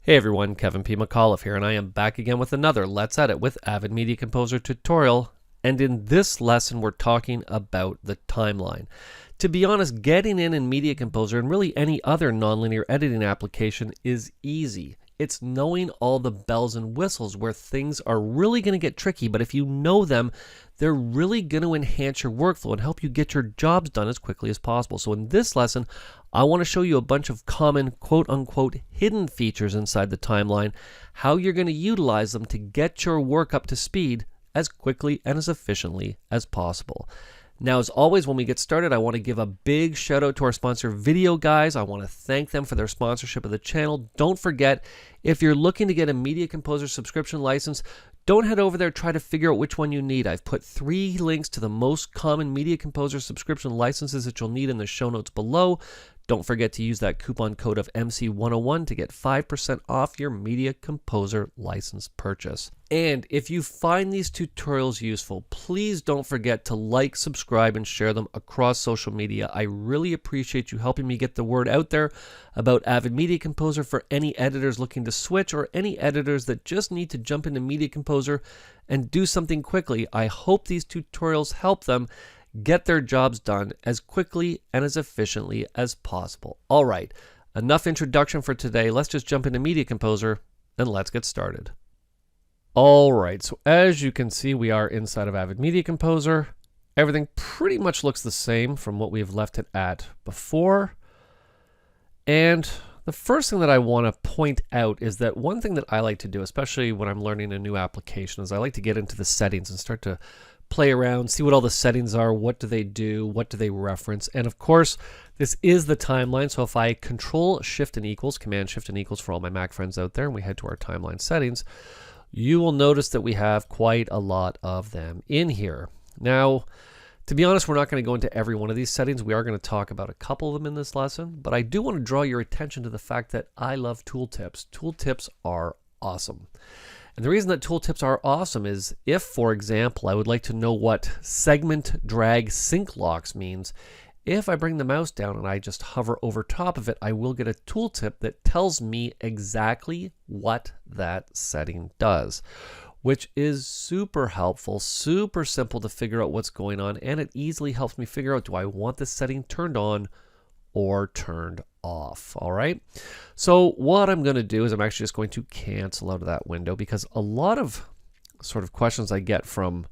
Hey everyone, Kevin P. McAuliffe here, and I am back again with another Let's Edit with Avid Media Composer tutorial. And in this lesson, we're talking about the timeline. To be honest, getting in Media Composer and really any other nonlinear editing application is easy. It's knowing all the bells and whistles where things are really going to get tricky, but if you know them, they're really going to enhance your workflow and help you get your jobs done as quickly as possible. So in this lesson, I want to show you a bunch of common quote-unquote hidden features inside the timeline, how you're going to utilize them to get your work up to speed as quickly and as efficiently as possible. Now, as always, when we get started, I want to give a big shout out to our sponsor, Video Guys. I want to thank them for their sponsorship of the channel. Don't forget, if you're looking to get a Media Composer subscription license, don't head over there, try to figure out which one you need. I've put 3 links to the most common Media Composer subscription licenses that you'll need in the show notes below. Don't forget to use that coupon code of MC101 to get 5% off your Media Composer license purchase. And if you find these tutorials useful, please don't forget to like, subscribe, and share them across social media. I really appreciate you helping me get the word out there about Avid Media Composer for any editors looking to switch or any editors that just need to jump into Media Composer and do something quickly. I hope these tutorials help them get their jobs done as quickly and as efficiently as possible. All right, enough introduction for today. Let's just jump into Media Composer and let's get started. All right, so as you can see, we are inside of Avid Media Composer. Everything pretty much looks the same from what we've left it at before. And the first thing that I want to point out is that one thing that I like to do, especially when I'm learning a new application, is I like to get into the settings and start to play around, see what all the settings are, what do they do, what do they reference. And of course, this is the timeline. So if I Control Shift and equals, Command Shift and equals for all my Mac friends out there, and we head to our timeline settings, you will notice that we have quite a lot of them in here. Now, to be honest, we're not going to go into every one of these settings. We are going to talk about a couple of them in this lesson, but I do want to draw your attention to the fact that I love tooltips. Tooltips are awesome. And the reason that tooltips are awesome is if, for example, I would like to know what segment drag sync locks means, if I bring the mouse down and I just hover over top of it, I will get a tooltip that tells me exactly what that setting does, which is super helpful, super simple to figure out what's going on, and it easily helps me figure out, do I want this setting turned on or turned off? All right. So what I'm going to do is I'm actually just going to cancel out of that window, because a lot of sort of questions I get from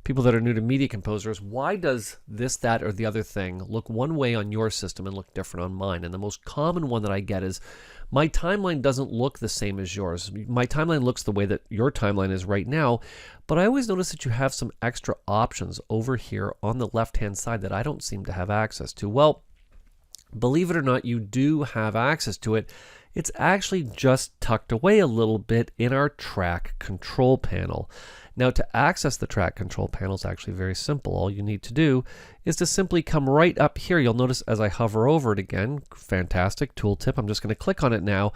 people that are new to Media Composer is, why does this, that, or the other thing look one way on your system and look different on mine? And the most common one that I get is, my timeline doesn't look the same as yours. My timeline looks the way that your timeline is right now, but I always notice that you have some extra options over here on the left-hand side that I don't seem to have access to. Well, believe it or not, you do have access to it. It's actually just tucked away a little bit in our track control panel. Now, to access the track control panel is actually very simple. All you need to do is to simply come right up here. You'll notice as I hover over it again, fantastic tooltip. I'm just going to click on it now.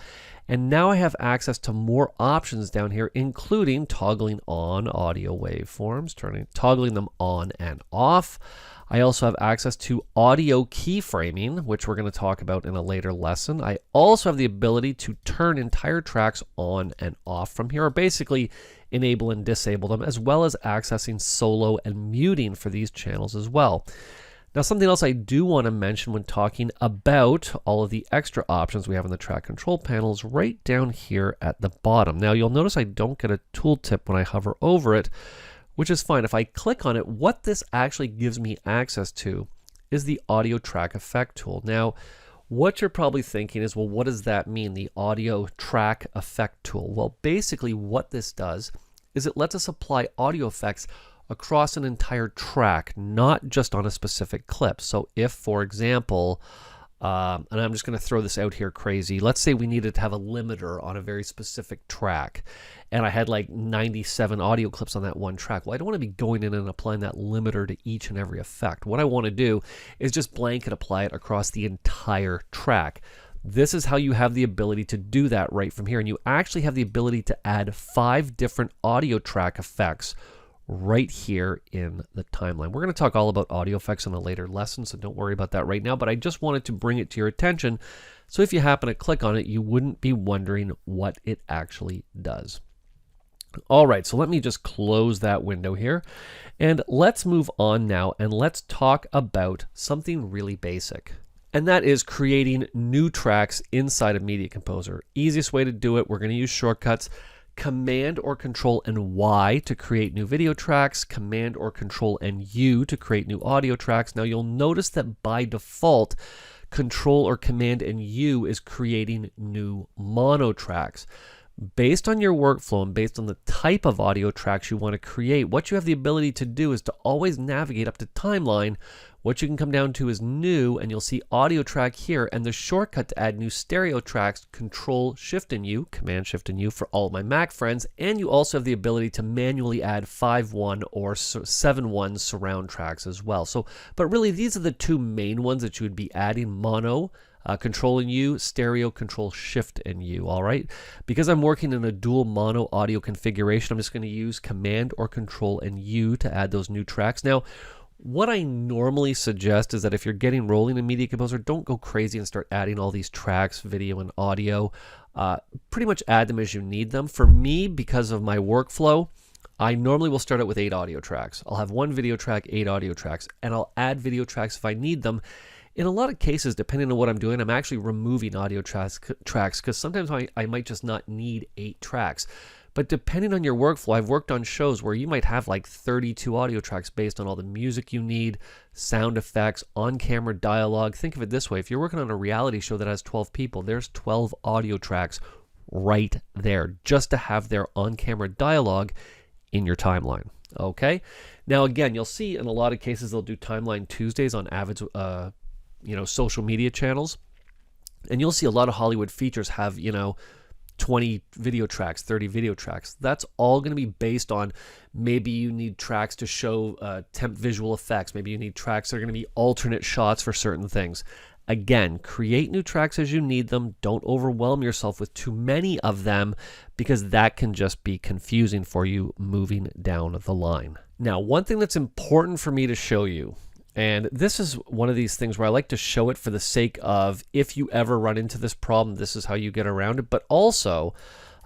And now I have access to more options down here, including toggling on audio waveforms, toggling them on and off. I also have access to audio keyframing, which we're going to talk about in a later lesson. I also have the ability to turn entire tracks on and off from here, or basically enable and disable them, as well as accessing solo and muting for these channels as well. Now, something else I do want to mention when talking about all of the extra options we have in the track control panel is right down here at the bottom. Now, you'll notice I don't get a tooltip when I hover over it, which is fine. If I click on it, what this actually gives me access to is the audio track effect tool. Now, what you're probably thinking is, well, what does that mean, the audio track effect tool? Well, basically what this does is it lets us apply audio effects across an entire track, not just on a specific clip. So if, for example, and I'm just going to throw this out here crazy. Let's say we needed to have a limiter on a very specific track, and I had like 97 audio clips on that one track. Well, I don't want to be going in and applying that limiter to each and every effect. What I want to do is just blanket apply it across the entire track. This is how you have the ability to do that right from here, and you actually have the ability to add 5 different audio track effects right here in the timeline. We're going to talk all about audio effects in a later lesson, so don't worry about that right now, but I just wanted to bring it to your attention so if you happen to click on it, you wouldn't be wondering what it actually does. All right, so let me just close that window here, and let's move on now, and let's talk about something really basic. And that is creating new tracks inside of Media Composer. Easiest way to do it, we're going to use shortcuts. Command or Control and Y to create new video tracks, Command or Control and U to create new audio tracks. Now you'll notice that by default, Control or Command and U is creating new mono tracks. Based on your workflow and based on the type of audio tracks you want to create, what you have the ability to do is to always navigate up to timeline. What you can come down to is new, and you'll see audio track here, and the shortcut to add new stereo tracks, Control Shift and U, Command Shift and U for all of my Mac friends, and you also have the ability to manually add 5.1 or 7.1 surround tracks as well. So, but really these are the two main ones that you would be adding: mono, Control and U, stereo, Control Shift and U, all right? Because I'm working in a dual mono audio configuration, I'm just going to use Command or Control and U to add those new tracks. Now, what I normally suggest is that if you're getting rolling in Media Composer, don't go crazy and start adding all these tracks, video and audio. Pretty much add them as you need them. For me, because of my workflow, I normally will start out with 8 audio tracks. I'll have 1 video track, 8 audio tracks, and I'll add video tracks if I need them. In a lot of cases, depending on what I'm doing, I'm actually removing audio tracks because sometimes I might just not need 8 tracks. But depending on your workflow, I've worked on shows where you might have like 32 audio tracks based on all the music you need, sound effects, on-camera dialogue. Think of it this way. If you're working on a reality show that has 12 people, there's 12 audio tracks right there just to have their on-camera dialogue in your timeline. Okay? Now, again, you'll see in a lot of cases they'll do Timeline Tuesdays on Avid's social media channels. And you'll see a lot of Hollywood features have, 20 video tracks, 30 video tracks. That's all going to be based on maybe you need tracks to show temp visual effects. Maybe you need tracks that are going to be alternate shots for certain things. Again, create new tracks as you need them. Don't overwhelm yourself with too many of them because that can just be confusing for you moving down the line. Now, one thing that's important for me to show you, and this is one of these things where I like to show it for the sake of if you ever run into this problem, this is how you get around it. But also,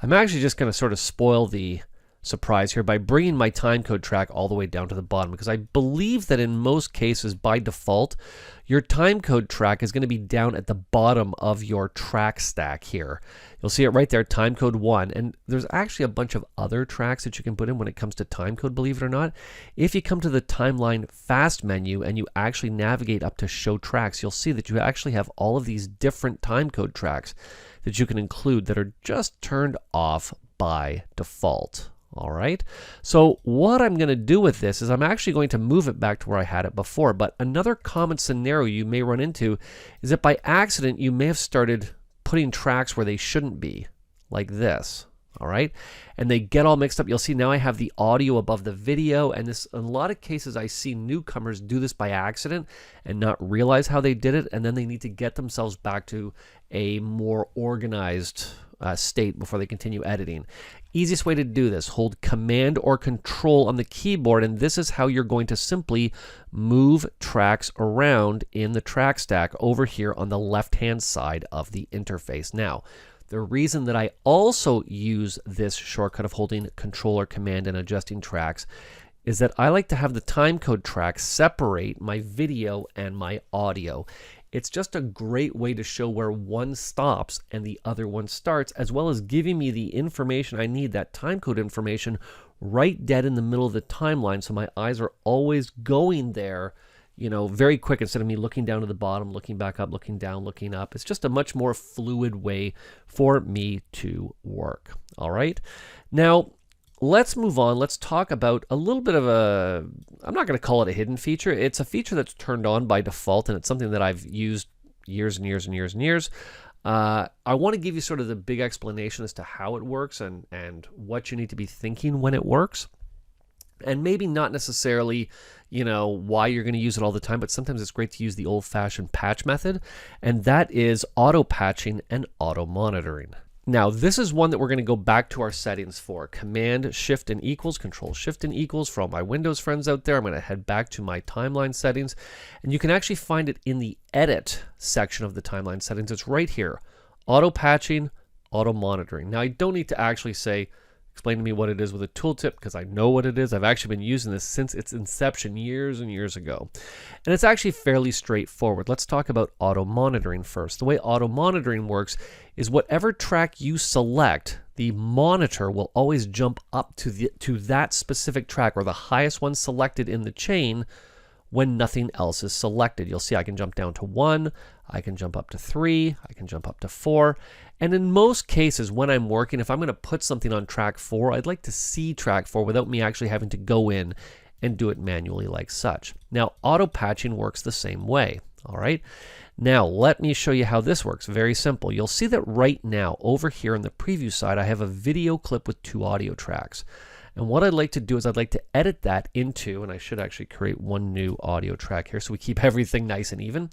I'm actually just going to sort of spoil the surprise here by bringing my timecode track all the way down to the bottom, because I believe that in most cases, by default, your timecode track is going to be down at the bottom of your track stack here. You'll see it right there, timecode 1, and there's actually a bunch of other tracks that you can put in when it comes to timecode, believe it or not. If you come to the timeline fast menu and you actually navigate up to show tracks, you'll see that you actually have all of these different timecode tracks that you can include that are just turned off by default. All right, so what I'm going to do with this is I'm actually going to move it back to where I had it before. But another common scenario you may run into is that by accident you may have started putting tracks where they shouldn't be, like this. All right, and they get all mixed up. You'll see now I have the audio above the video, and this, in a lot of cases, I see newcomers do this by accident and not realize how they did it, and then they need to get themselves back to a more organized state before they continue editing. Easiest way to do this, hold Command or Control on the keyboard, and this is how you're going to simply move tracks around in the track stack over here on the left-hand side of the interface. Now, the reason that I also use this shortcut of holding Control or Command and adjusting tracks is that I like to have the timecode track separate my video and my audio. It's just a great way to show where one stops and the other one starts, as well as giving me the information I need, that timecode information, right dead in the middle of the timeline, so my eyes are always going there, very quick, instead of me looking down to the bottom, looking back up, looking down, looking up. It's just a much more fluid way for me to work. All right. Now, let's move on. Let's talk about a little bit of I'm not going to call it a hidden feature. It's a feature that's turned on by default, and it's something that I've used years and years and years and years. I want to give you sort of the big explanation as to how it works and what you need to be thinking when it works. And maybe not necessarily, why you're going to use it all the time, but sometimes it's great to use the old-fashioned patch method, and that is auto-patching and auto-monitoring. Now, this is one that we're going to go back to our settings for. Command Shift and equals, Control Shift and equals. For all my Windows friends out there, I'm going to head back to my timeline settings. And you can actually find it in the Edit section of the timeline settings. It's right here. Auto patching, auto monitoring. Now, I don't need to actually say, explain to me what it is with a tooltip, because I know what it is. I've actually been using this since its inception years and years ago. And it's actually fairly straightforward. Let's talk about auto monitoring first. The way auto monitoring works is whatever track you select, the monitor will always jump up to that specific track, or the highest one selected in the chain, when nothing else is selected. You'll see I can jump down to 1, I can jump up to 3, I can jump up to 4. And in most cases, when I'm working, if I'm going to put something on track 4, I'd like to see track 4 without me actually having to go in and do it manually like such. Now, auto patching works the same way. All right. Now, let me show you how this works. Very simple. You'll see that right now over here on the preview side, I have a video clip with 2 audio tracks. And what I'd like to do is I'd like to edit that into, and I should actually create one new audio track here so we keep everything nice and even,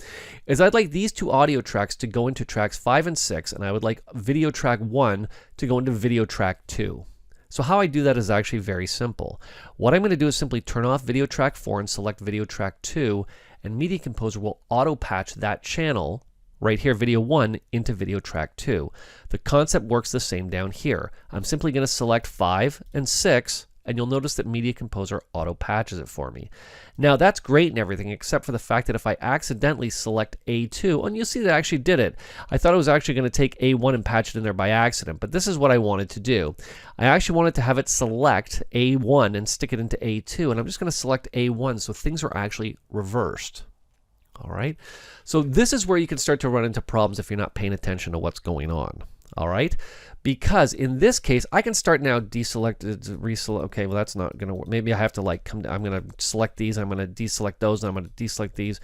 is I'd like these 2 audio tracks to go into tracks 5 and 6, and I would like video track 1 to go into video track 2. So how I do that is actually very simple. What I'm going to do is simply turn off video track 4 and select video track 2, and Media Composer will auto patch that channel right here, video 1, into video track 2. The concept works the same down here. I'm simply going to select 5 and 6, and you'll notice that Media Composer auto patches it for me. Now, that's great and everything, except for the fact that if I accidentally select A2, and you'll see that I actually did it. I thought I was actually going to take A1 and patch it in there by accident, but this is what I wanted to do. I actually wanted to have it select A1 and stick it into A2, and I'm just going to select A1, so things are actually reversed. All right, so this is where you can start to run into problems if you're not paying attention to what's going on. All right, because in this case, I can start now deselect, reselect. Okay, well, that's not going to work. Maybe I have to like come down. I'm going to select these. I'm going to deselect those. And I'm going to deselect these.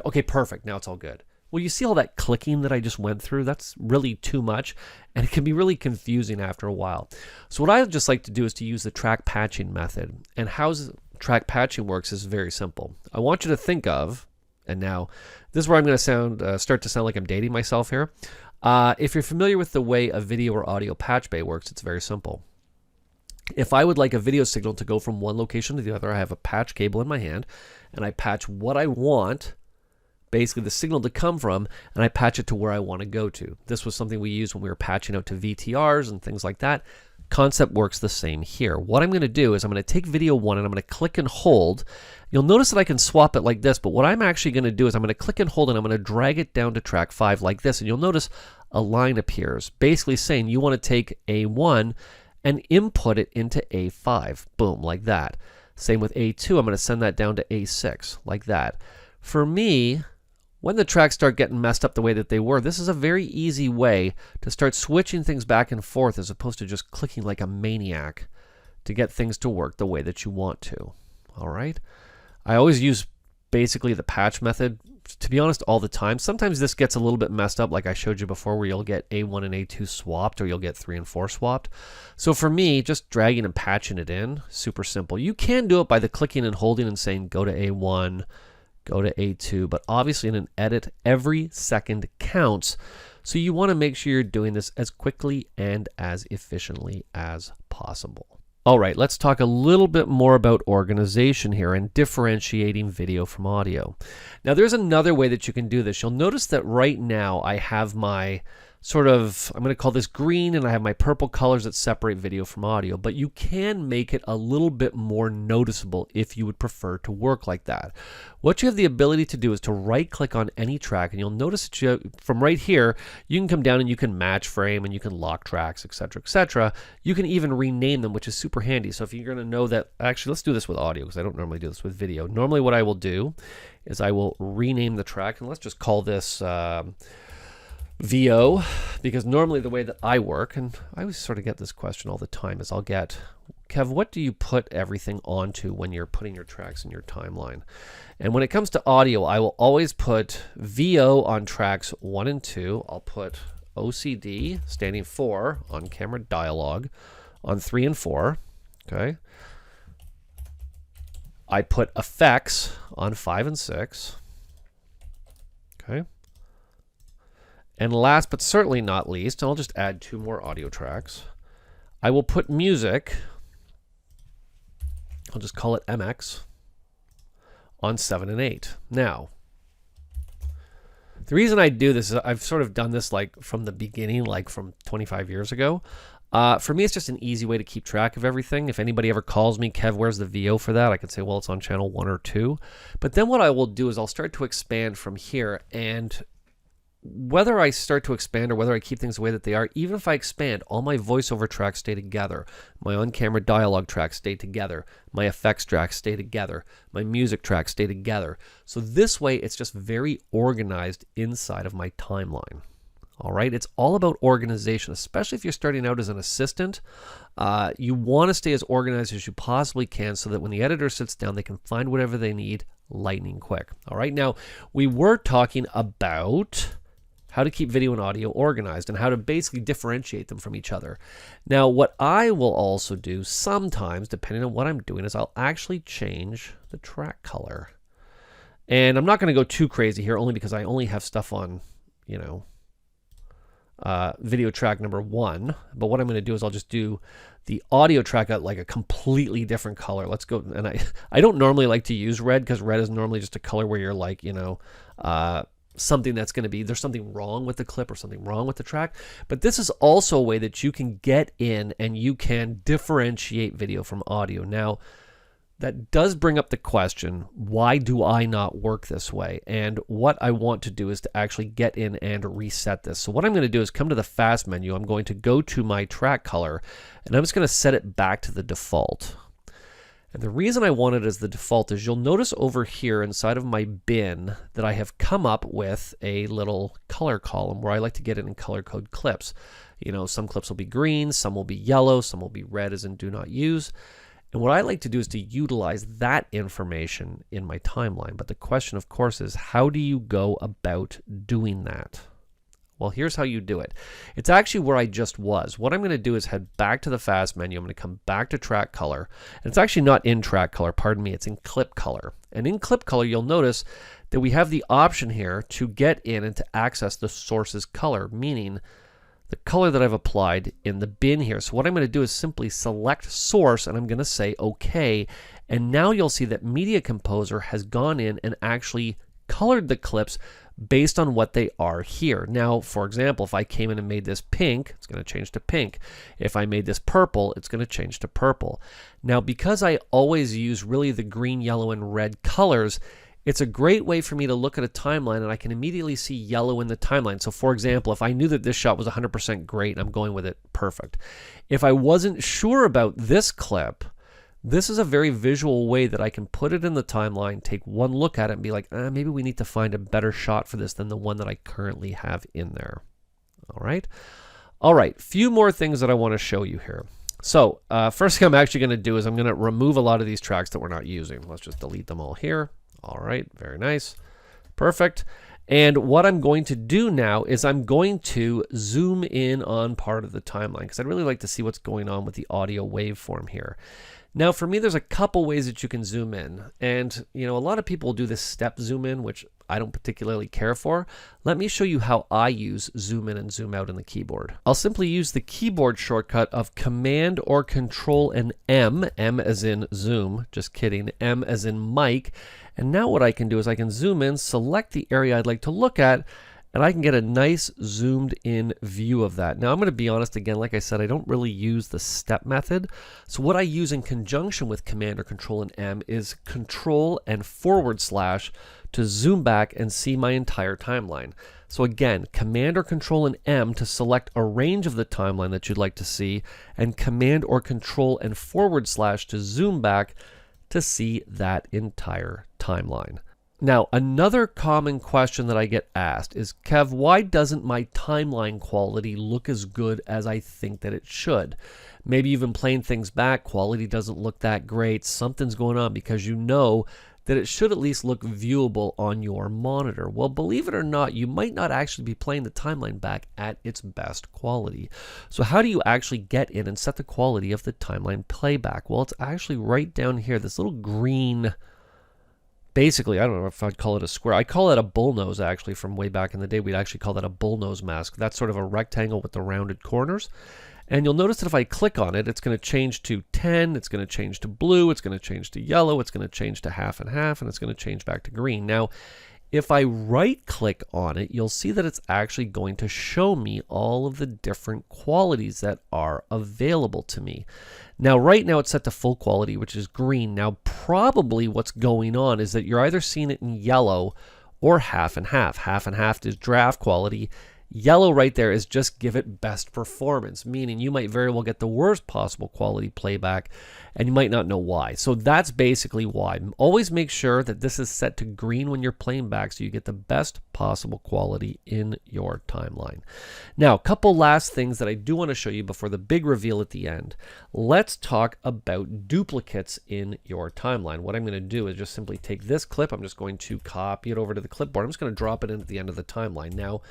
Okay, perfect. Now it's all good. Well, you see all that clicking that I just went through? That's really too much, and it can be really confusing after a while. So what I would just like to do is to use the track patching method. And how track patching works is very simple. I want you to think of, and now this is where I'm going to start to sound like I'm dating myself here. If you're familiar with the way a video or audio patch bay works, it's very simple. If I would like a video signal to go from one location to the other, I have a patch cable in my hand, and I patch what I want, basically the signal to come from, and I patch it to where I want to go to. This was something we used when we were patching out to VTRs and things like that. Concept works the same here. What I'm going to do is I'm going to take video 1 and I'm going to click and hold. You'll notice that I can swap it like this, but what I'm actually going to do is I'm going to click and hold and I'm going to drag it down to track 5 like this, and you'll notice a line appears basically saying you want to take A1 and input it into A5. Boom, like that. Same with A2, I'm going to send that down to A6 like that. For me, when the tracks start getting messed up the way that they were, this is a very easy way to start switching things back and forth as opposed to just clicking like a maniac to get things to work the way that you want to. All right? I always use basically the patch method, to be honest, all the time. Sometimes this gets a little bit messed up like I showed you before, where you'll get A1 and A2 swapped, or you'll get 3 and 4 swapped. So for me, just dragging and patching it in, super simple. You can do it by the clicking and holding and saying go to A1, go to A2, but obviously in an edit, every second counts. So you want to make sure you're doing this as quickly and as efficiently as possible. All right, let's talk a little bit more about organization here and differentiating video from audio. Now, there's another way that you can do this. You'll notice that right now I have my sort of, I'm going to call this green, and I have my purple colors that separate video from audio, but you can make it a little bit more noticeable if you would prefer to work like that. What you have the ability to do is to right click on any track, and you'll notice that from right here, you can come down and you can match frame and you can lock tracks, etc., etc. You can even rename them, which is super handy. So if you're going to know that, actually, let's do this with audio because I don't normally do this with video. Normally what I will do is I will rename the track, and let's just call this VO, because normally the way that I work, and I always sort of get this question all the time, is I'll get, Kev, what do you put everything onto when you're putting your tracks in your timeline? And when it comes to audio, I will always put VO on tracks 1 and 2. I'll put OCD, standing for on camera dialogue, on 3 and 4. Okay. I put effects on 5 and 6. Okay. And last but certainly not least, I'll just add 2 more audio tracks. I will put music, I'll just call it MX, on 7 and 8. Now, the reason I do this is I've sort of done this like from the beginning, like from 25 years ago. For me, it's just an easy way to keep track of everything. If anybody ever calls me, Kev, where's the VO for that? I can say, well, it's on channel 1 or 2. But then what I will do is I'll start to expand from here, and whether I start to expand or whether I keep things the way that they are, even if I expand, all my voiceover tracks stay together. My on-camera dialogue tracks stay together. My effects tracks stay together. My music tracks stay together. So this way, it's just very organized inside of my timeline. All right, it's all about organization, especially if you're starting out as an assistant. You want to stay as organized as you possibly can so that when the editor sits down, they can find whatever they need lightning quick. All right, now we were talking about how to keep video and audio organized and how to basically differentiate them from each other. Now, what I will also do sometimes, depending on what I'm doing, is I'll actually change the track color. And I'm not going to go too crazy here, only because I only have stuff on, you know, video track number 1. But what I'm going to do is I'll just do the audio track at like a completely different color. Let's go. And I don't normally like to use red, because red is normally just a color where you're like, you know, something that's going to be, there's something wrong with the clip or something wrong with the track. But this is also a way that you can get in and you can differentiate video from audio. Now, that does bring up the question, why do I not work this way? And what I want to do is to actually get in and reset this. So what I'm going to do is come to the fast menu. I'm going to go to my track color, and I'm just going to set it back to the default. And the reason I want it as the default is you'll notice over here inside of my bin that I have come up with a little color column where I like to get it in color code clips. You know, some clips will be green, some will be yellow, some will be red as in do not use. And what I like to do is to utilize that information in my timeline. But the question, of course, is how do you go about doing that? Well, here's how you do it. It's actually where I just was. What I'm going to do is head back to the fast menu. I'm going to come back to track color. And it's actually not in track color, pardon me, it's in clip color. And in clip color, you'll notice that we have the option here to get in and to access the source's color, meaning the color that I've applied in the bin here. So what I'm going to do is simply select source, and I'm going to say OK. And now you'll see that Media Composer has gone in and actually colored the clips based on what they are here. Now, for example, if I came in and made this pink, it's going to change to pink. If I made this purple, it's going to change to purple. Now, because I always use really the green, yellow, and red colors, it's a great way for me to look at a timeline and I can immediately see yellow in the timeline. So for example, if I knew that this shot was 100% great and I'm going with it perfect. If I wasn't sure about this clip, this is a very visual way that I can put it in the timeline, take one look at it and be like, maybe we need to find a better shot for this than the one that I currently have in there. All right, few more things that I want to show you here. So first thing I'm actually going to do is I'm going to remove a lot of these tracks that we're not using. Let's just delete them all here. All right, very nice. Perfect. And what I'm going to do now is I'm going to zoom in on part of the timeline because I'd really like to see what's going on with the audio waveform here. Now, for me, there's a couple ways that you can zoom in. And, you know, a lot of people do this step zoom in, which I don't particularly care for. Let me show you how I use zoom in and zoom out in the keyboard. I'll simply use the keyboard shortcut of Command or Control and M, M as in zoom, just kidding, M as in mic. And now what I can do is I can zoom in, select the area I'd like to look at, and I can get a nice zoomed in view of that. Now I'm going to be honest again, like I said, I don't really use the step method. So what I use in conjunction with Command or Control and M is Control and / to zoom back and see my entire timeline. So again, Command or Control and M to select a range of the timeline that you'd like to see, and Command or Control and / to zoom back to see that entire timeline. Now, another common question that I get asked is, Kev, why doesn't my timeline quality look as good as I think that it should? Maybe you've been playing things back, quality doesn't look that great, something's going on because you know that it should at least look viewable on your monitor. Well, believe it or not, you might not actually be playing the timeline back at its best quality. So how do you actually get in and set the quality of the timeline playback? Well, it's actually right down here, this little green basically, I don't know if I'd call it a square. I call it a bullnose, actually, from way back in the day. We'd actually call that a bullnose mask. That's sort of a rectangle with the rounded corners. And you'll notice that if I click on it, it's going to change to 10, it's going to change to blue, it's going to change to yellow, it's going to change to half and half, and it's going to change back to green. Now, if I right-click on it, you'll see that it's actually going to show me all of the different qualities that are available to me. Now, right now it's set to full quality, which is green. Now, probably what's going on is that you're either seeing it in yellow or half and half. Half and half is draft quality. Yellow right there is just give it best performance, meaning you might very well get the worst possible quality playback and you might not know why. So that's basically why. Always make sure that this is set to green when you're playing back so you get the best possible quality in your timeline. Now, a couple last things that I do want to show you before the big reveal at the end. Let's talk about duplicates in your timeline. What I'm going to do is just simply take this clip. I'm just going to copy it over to the clipboard. I'm just going to drop it in at the end of the timeline. Now,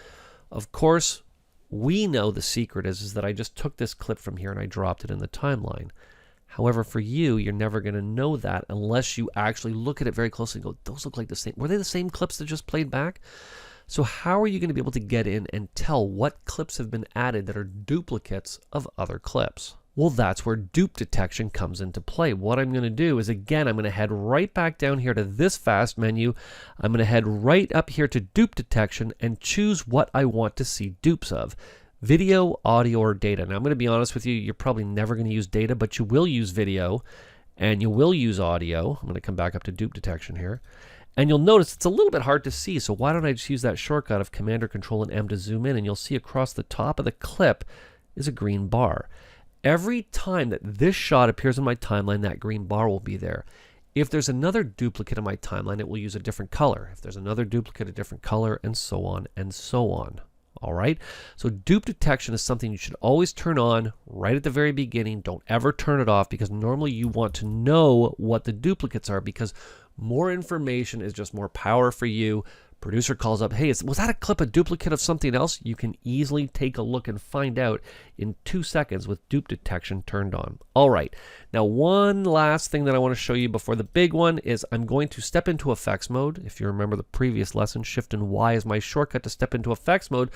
of course, we know the secret is that I just took this clip from here and I dropped it in the timeline. However, for you, you're never going to know that unless you actually look at it very closely and go, those look like the same. Were they the same clips that just played back? So how are you going to be able to get in and tell what clips have been added that are duplicates of other clips? Well, that's where dupe detection comes into play. What I'm going to do is, again, I'm going to head right back down here to this fast menu. I'm going to head right up here to dupe detection and choose what I want to see dupes of. Video, audio, or data. Now, I'm going to be honest with you, you're probably never going to use data, but you will use video and you will use audio. I'm going to come back up to dupe detection here. And you'll notice it's a little bit hard to see, so why don't I just use that shortcut of Command or Control and M to zoom in, and you'll see across the top of the clip is a green bar. Every time that this shot appears in my timeline, that green bar will be there. If there's another duplicate in my timeline, it will use a different color. If there's another duplicate, a different color, and so on and so on. All right? So dupe detection is something you should always turn on right at the very beginning. Don't ever turn it off because normally you want to know what the duplicates are because more information is just more power for you. Producer calls up, hey, was that a clip, a duplicate of something else? You can easily take a look and find out in 2 seconds with dupe detection turned on. All right, now one last thing that I want to show you before the big one is I'm going to step into effects mode. If you remember the previous lesson, Shift and Y is my shortcut to step into effects mode.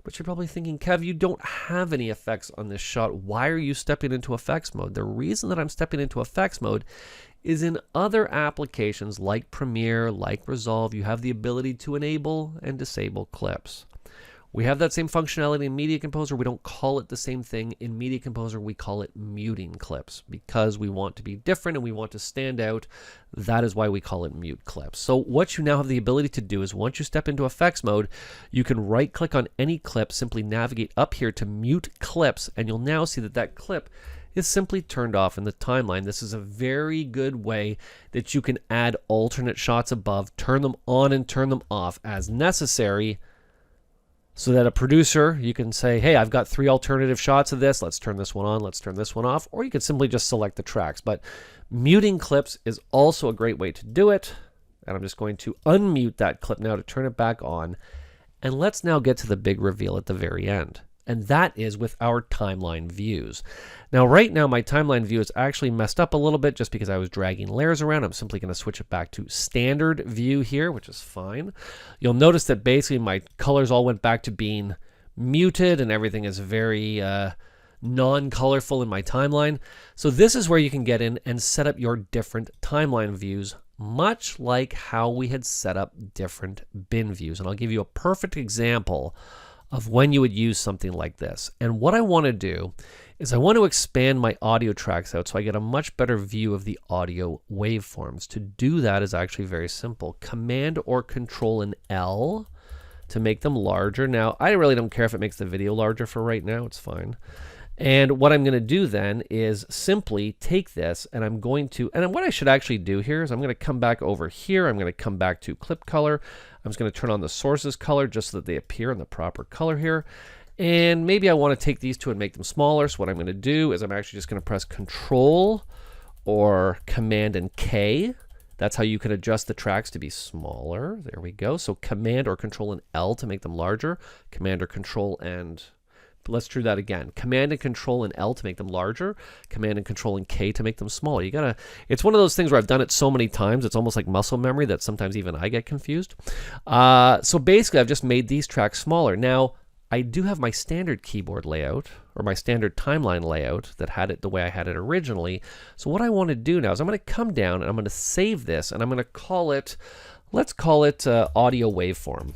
But you're probably thinking, Kev, you don't have any effects on this shot. Why are you stepping into effects mode? The reason that I'm stepping into effects mode is in other applications like Premiere, like Resolve, you have the ability to enable and disable clips. We have that same functionality in Media Composer. We don't call it the same thing. In Media Composer, we call it muting clips because we want to be different and we want to stand out. That is why we call it mute clips. So what you now have the ability to do is once you step into effects mode, you can right-click on any clip, simply navigate up here to mute clips, and you'll now see that that clip is simply turned off in the timeline. This is a very good way that you can add alternate shots above, turn them on and turn them off as necessary, so that a producer, you can say, hey, I've got 3 alternative shots of this. Let's turn this one on. Let's turn this one off. Or you could simply just select the tracks. But muting clips is also a great way to do it. And I'm just going to unmute that clip now to turn it back on. And let's now get to the big reveal at the very end. And that is with our timeline views. Now, right now, my timeline view is actually messed up a little bit just because I was dragging layers around. I'm simply going to switch it back to standard view here, which is fine. You'll notice that basically my colors all went back to being muted and everything is very non-colorful in my timeline. So this is where you can get in and set up your different timeline views, much like how we had set up different bin views. And I'll give you a perfect example of when you would use something like this. And what I want to do is I want to expand my audio tracks out so I get a much better view of the audio waveforms. To do that is actually very simple. Command or Control and L to make them larger. Now, I really don't care if it makes the video larger for right now. It's fine. And what I'm going to do then is simply take this and I'm going to, and what I should actually do here is I'm going to come back over here. I'm going to come back to clip color. I'm just going to turn on the sources color just so that they appear in the proper color here. And maybe I want to take these two and make them smaller. So what I'm going to do is I'm actually just going to press Control or Command and K. That's how you can adjust the tracks to be smaller. There we go. So Command or Control and L to make them larger. Command or Control and let's do that again. Command and Control and L to make them larger. Command and Control and K to make them smaller. You gotta, it's one of those things where I've done it so many times, it's almost like muscle memory that sometimes even I get confused. So basically, I've just made these tracks smaller. Now, I do have my standard keyboard layout, or my standard timeline layout that had it the way I had it originally. So what I want to do now is I'm going to come down and I'm going to save this, and I'm going to call it, let's call it audio waveform.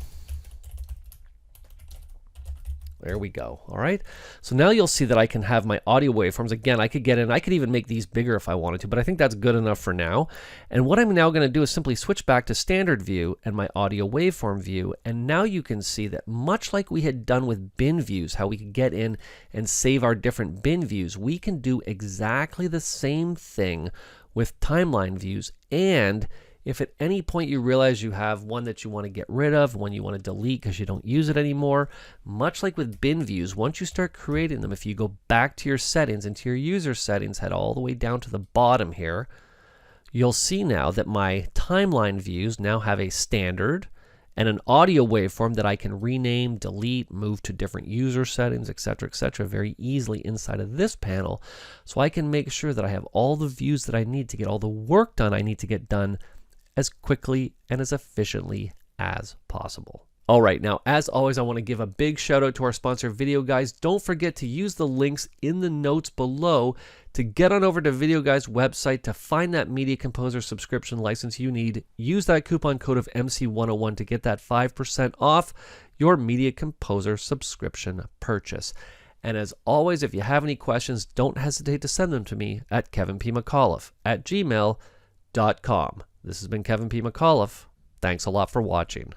There we go. All right. So now you'll see that I can have my audio waveforms. Again, I could get in, I could even make these bigger if I wanted to, but I think that's good enough for now. And what I'm now going to do is simply switch back to standard view and my audio waveform view. And now you can see that much like we had done with bin views, how we could get in and save our different bin views, we can do exactly the same thing with timeline views. And if at any point you realize you have one that you want to get rid of, one you want to delete because you don't use it anymore, much like with bin views, once you start creating them, if you go back to your settings, into your user settings, head all the way down to the bottom here, you'll see now that my timeline views now have a standard and an audio waveform that I can rename, delete, move to different user settings, etc., very easily inside of this panel. So I can make sure that I have all the views that I need to get all the work done I need to get done as quickly and as efficiently as possible. All right, now as always, I want to give a big shout out to our sponsor, Video Guys. Don't forget to use the links in the notes below to get on over to Video Guys' website to find that Media Composer subscription license you need. Use that coupon code of MC101 to get that 5% off your Media Composer subscription purchase. And as always, if you have any questions, don't hesitate to send them to me at kevinpmcauliffe@gmail.com. This has been Kevin P. McAuliffe. Thanks a lot for watching.